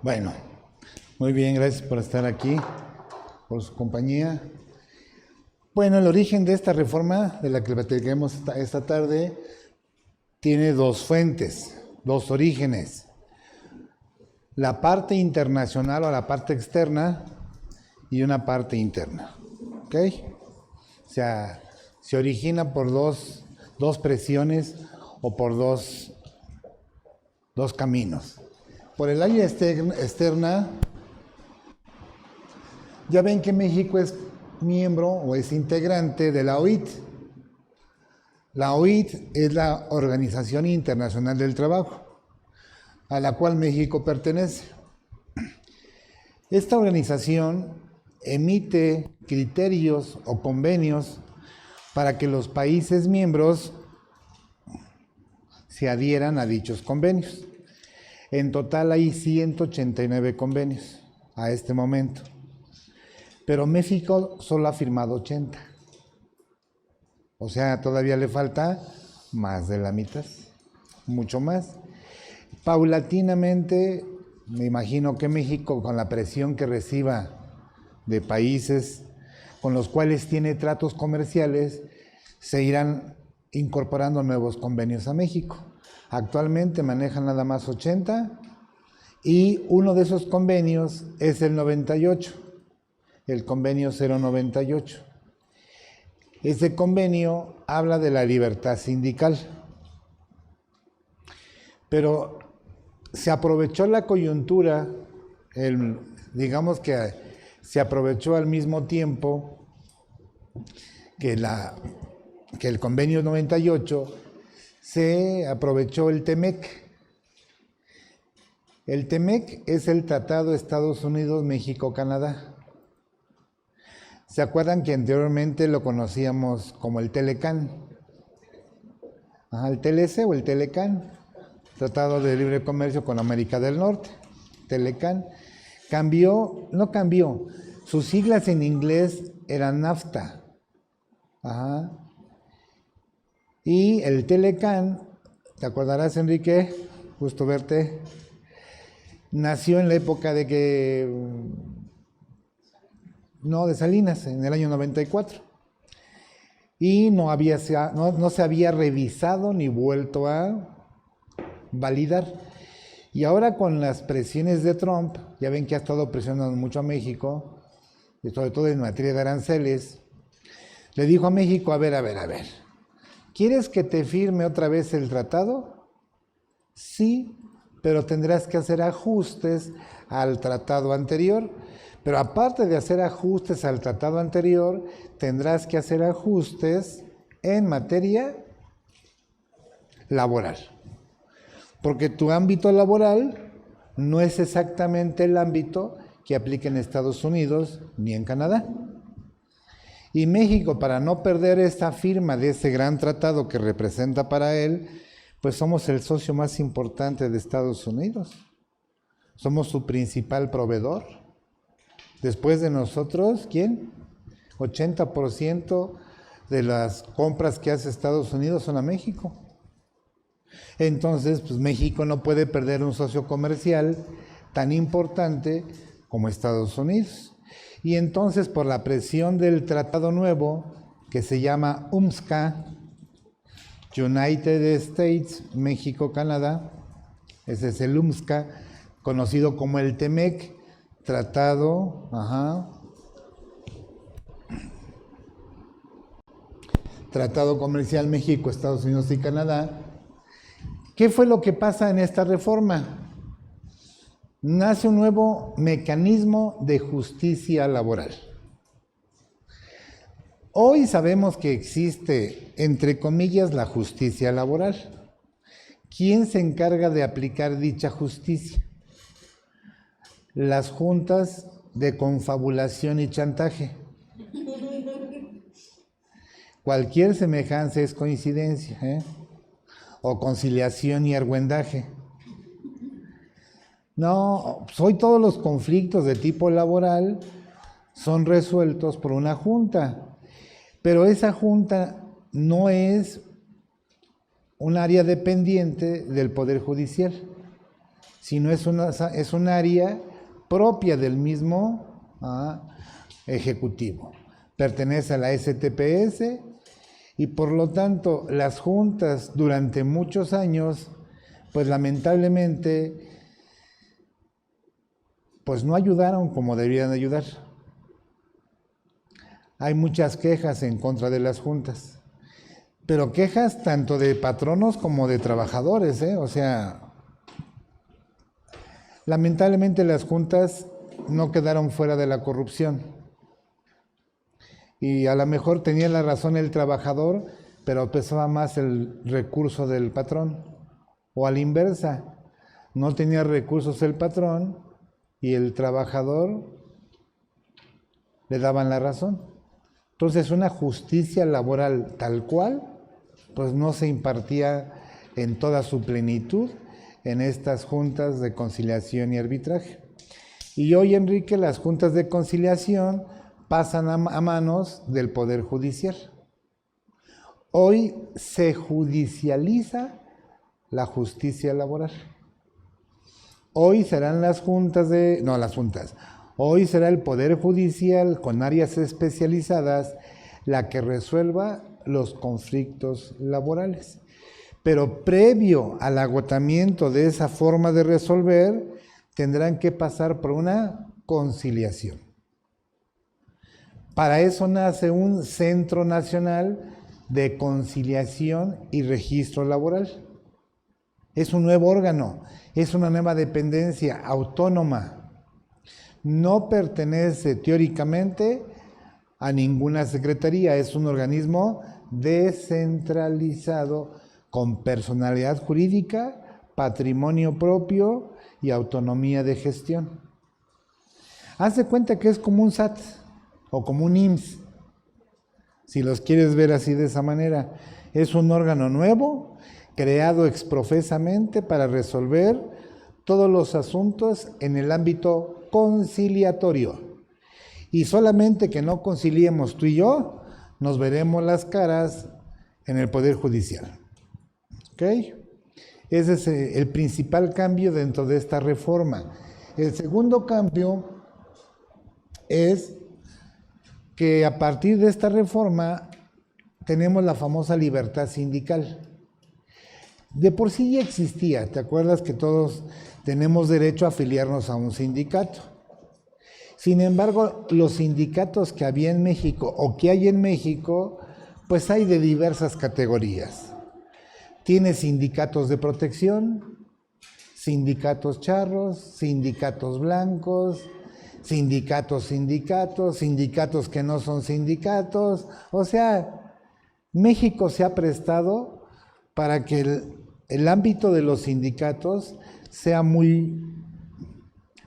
Bueno, muy bien, gracias por estar aquí, por su compañía. Bueno, el origen de esta reforma, de la que platicaremos esta tarde, tiene dos fuentes, dos orígenes. La parte internacional o la parte externa y una parte interna. ¿Ok? O sea, se origina por dos presiones o por dos caminos. Por el área externa, ya ven que México es miembro o es integrante de la OIT. La OIT es la Organización Internacional del Trabajo, a la cual México pertenece. Esta organización emite criterios o convenios para que los países miembros se adhieran a dichos convenios. En total hay 189 convenios a este momento, pero México solo ha firmado 80. O sea, todavía le falta más de la mitad, mucho más. Paulatinamente, me imagino que México, con la presión que reciba de países con los cuales tiene tratos comerciales, se irán incorporando nuevos convenios a México. Actualmente manejan nada más 80 y uno de esos convenios es el 98, el convenio 098. Ese convenio habla de la libertad sindical, pero se aprovechó la coyuntura, digamos que se aprovechó al mismo tiempo que el convenio 98, se aprovechó el TEMEC. El TEMEC es el Tratado Estados Unidos-México-Canadá. ¿Se acuerdan que anteriormente lo conocíamos como el TELECAN? El TLC o el TELECAN, Tratado de Libre Comercio con América del Norte, TELECAN. No cambió, sus siglas en inglés eran NAFTA. Y el TELECAN, ¿te acordarás, Enrique? Gusto verte. Nació en la época de Salinas, en el año 94. Y no se había revisado ni vuelto a validar. Y ahora con las presiones de Trump, ya ven que ha estado presionando mucho a México, y sobre todo en materia de aranceles, le dijo a México, a ver, ¿quieres que te firme otra vez el tratado? Sí, pero tendrás que hacer ajustes al tratado anterior. Pero aparte de hacer ajustes al tratado anterior, tendrás que hacer ajustes en materia laboral. Porque tu ámbito laboral no es exactamente el ámbito que aplica en Estados Unidos ni en Canadá. Y México, para no perder esta firma de ese gran tratado que representa para él, pues somos el socio más importante de Estados Unidos. Somos su principal proveedor. Después de nosotros, ¿quién? 80% de las compras que hace Estados Unidos son a México. Entonces, pues México no puede perder un socio comercial tan importante como Estados Unidos. Y entonces, por la presión del tratado nuevo, que se llama UMSCA, United States, México, Canadá, ese es el UMSCA, conocido como el TEMEC, Tratado Comercial México, Estados Unidos y Canadá. ¿Qué fue lo que pasa en esta reforma? Nace un nuevo mecanismo de justicia laboral. Hoy sabemos que existe, entre comillas, la justicia laboral. ¿Quién se encarga de aplicar dicha justicia? Las juntas de confabulación y chantaje. Cualquier semejanza es coincidencia, o conciliación y argüendaje. No, hoy todos los conflictos de tipo laboral son resueltos por una junta, pero esa junta no es un área dependiente del Poder Judicial, sino es un área propia del mismo ejecutivo. Pertenece a la STPS y por lo tanto las juntas durante muchos años, pues lamentablemente, pues no ayudaron como debían ayudar. Hay muchas quejas en contra de las juntas, pero quejas tanto de patronos como de trabajadores, o sea, lamentablemente las juntas no quedaron fuera de la corrupción. Y a lo mejor tenía la razón el trabajador, pero pesaba más el recurso del patrón. O a la inversa, no tenía recursos el patrón y el trabajador le daban la razón. Entonces una justicia laboral tal cual, pues no se impartía en toda su plenitud en estas juntas de conciliación y arbitraje. Y hoy, Enrique, las juntas de conciliación pasan a manos del Poder Judicial. Hoy se judicializa la justicia laboral. Hoy serán hoy será el Poder Judicial con áreas especializadas la que resuelva los conflictos laborales. Pero previo al agotamiento de esa forma de resolver, tendrán que pasar por una conciliación. Para eso nace un Centro Nacional de Conciliación y Registro Laboral. Es un nuevo órgano, es una nueva dependencia autónoma. No pertenece teóricamente a ninguna secretaría, es un organismo descentralizado con personalidad jurídica, patrimonio propio y autonomía de gestión. Haz de cuenta que es como un SAT o como un IMSS, si los quieres ver así de esa manera. Es un órgano nuevo, creado exprofesamente para resolver todos los asuntos en el ámbito conciliatorio. Y solamente que no conciliemos tú y yo, nos veremos las caras en el Poder Judicial. ¿Ok? Ese es el principal cambio dentro de esta reforma. El segundo cambio es que a partir de esta reforma tenemos la famosa libertad sindical. De por sí ya existía, ¿te acuerdas que todos tenemos derecho a afiliarnos a un sindicato? Sin embargo, los sindicatos que había en México o que hay en México, pues hay de diversas categorías. Tiene sindicatos de protección, sindicatos charros, sindicatos blancos, sindicatos que no son sindicatos. O sea, México se ha prestado para que el ámbito de los sindicatos sea muy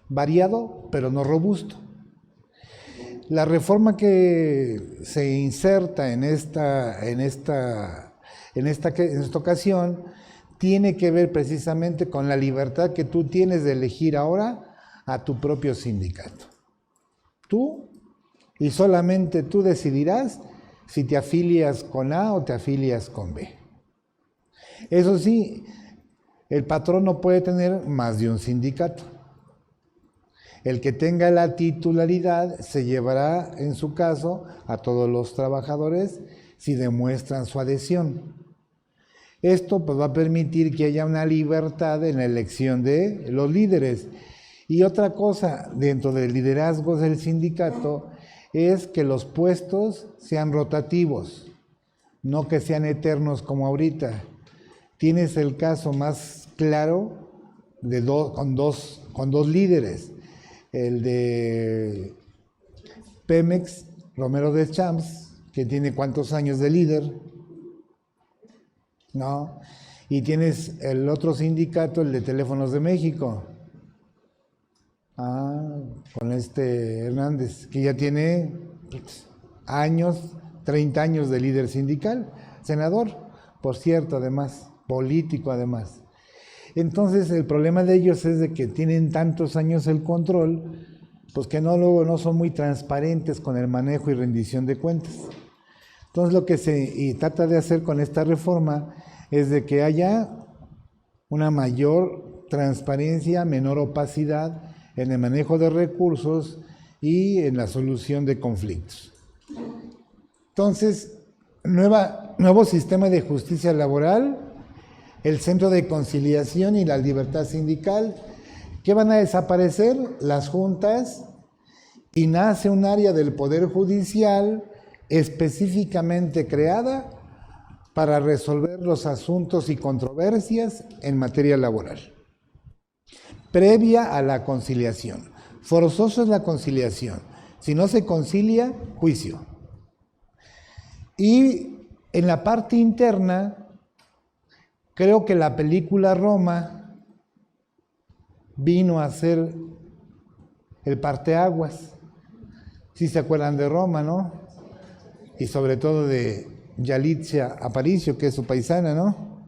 variado, pero no robusto. La reforma que se inserta en esta ocasión tiene que ver precisamente con la libertad que tú tienes de elegir ahora a tu propio sindicato. Tú y solamente tú decidirás si te afilias con A o te afilias con B. Eso sí, el patrón no puede tener más de un sindicato. El que tenga la titularidad se llevará, en su caso, a todos los trabajadores si demuestran su adhesión. Esto pues, va a permitir que haya una libertad en la elección de los líderes. Y otra cosa dentro del liderazgo del sindicato es que los puestos sean rotativos, no que sean eternos como ahorita. Tienes el caso más claro de con dos líderes. El de Pemex, Romero de Champs, que tiene ¿cuántos años de líder? ¿No? Y tienes el otro sindicato, el de Teléfonos de México. Con Hernández, que ya tiene años, 30 años de líder sindical, senador, por cierto, además, político además. Entonces el problema de ellos es de que tienen tantos años el control, pues que luego no son muy transparentes con el manejo y rendición de cuentas. Entonces lo que se trata de hacer con esta reforma es de que haya una mayor transparencia, menor opacidad en el manejo de recursos y en la solución de conflictos. Entonces, nuevo sistema de justicia laboral, el centro de conciliación y la libertad sindical. ¿Qué van a desaparecer? Las juntas, y nace un área del Poder Judicial específicamente creada para resolver los asuntos y controversias en materia laboral, previa a la conciliación. Forzoso es la conciliación. Si no se concilia, juicio. Y en la parte interna, creo que la película Roma vino a ser el parteaguas. Si se acuerdan de Roma, ¿no? Y sobre todo de Yalitza Aparicio, que es su paisana, ¿no?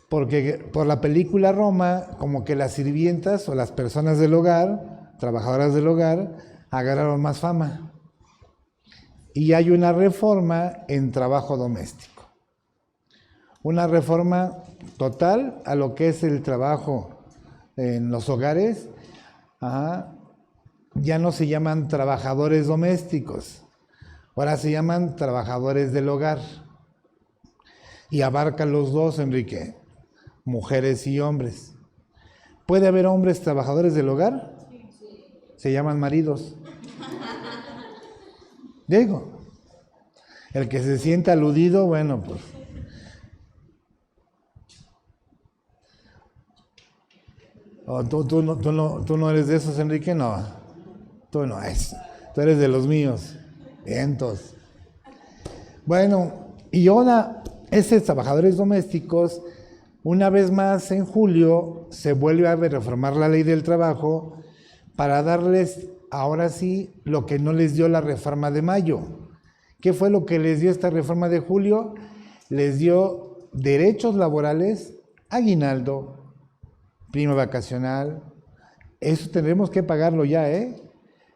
Porque por la película Roma, como que las sirvientas o las personas del hogar, trabajadoras del hogar, agarraron más fama. Y hay una reforma en trabajo doméstico. Una reforma total a lo que es el trabajo en los hogares. Ya no se llaman trabajadores domésticos, ahora se llaman trabajadores del hogar. Y abarcan los dos, Enrique, mujeres y hombres. ¿Puede haber hombres trabajadores del hogar? Se llaman maridos. Digo, el que se sienta aludido, bueno, pues. Oh, tú no eres de esos, Enrique, no. Tú no eres. Tú eres de los míos. Vientos. Bueno, y ahora, esos trabajadores domésticos, una vez más en julio, se vuelve a reformar la ley del trabajo para darles, ahora sí, lo que no les dio la reforma de mayo. ¿Qué fue lo que les dio esta reforma de julio? Les dio derechos laborales, aguinaldo, prima vacacional. Eso tendremos que pagarlo ya,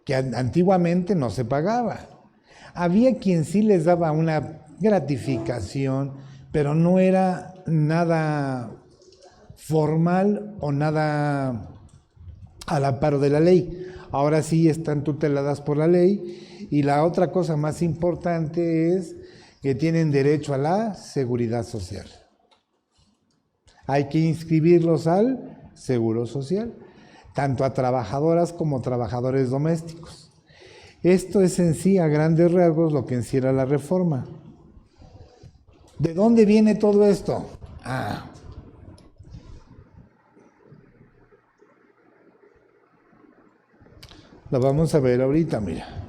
que antiguamente no se pagaba. Había quien sí les daba una gratificación, pero no era nada formal o nada a la par de la ley. Ahora sí están tuteladas por la ley. Y la otra cosa más importante es que tienen derecho a la seguridad social. Hay que inscribirlos al Seguro Social, tanto a trabajadoras como trabajadores domésticos. Esto es en sí, a grandes rasgos, lo que encierra la reforma. ¿De dónde viene todo esto? Lo vamos a ver ahorita, mira.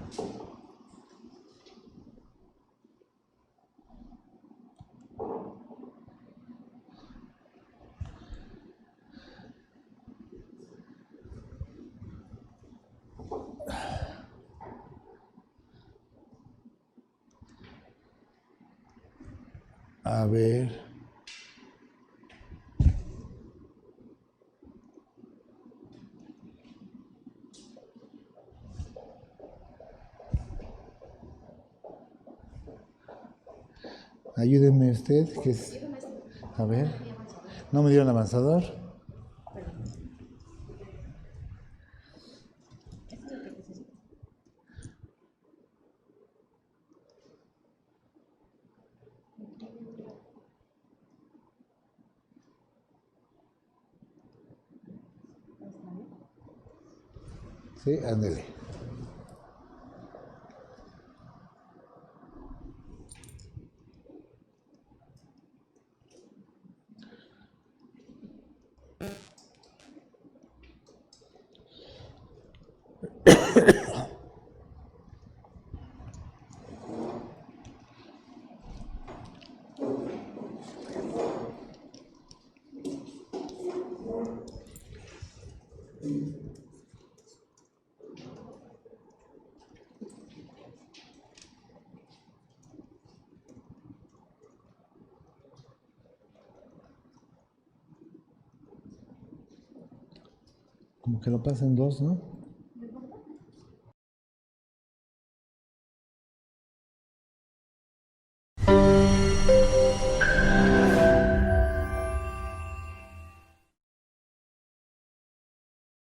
A ver. Ayúdenme usted, que es... A ver. ¿No me dieron avanzador? Sí, ándele. Como que lo pasan dos, ¿no?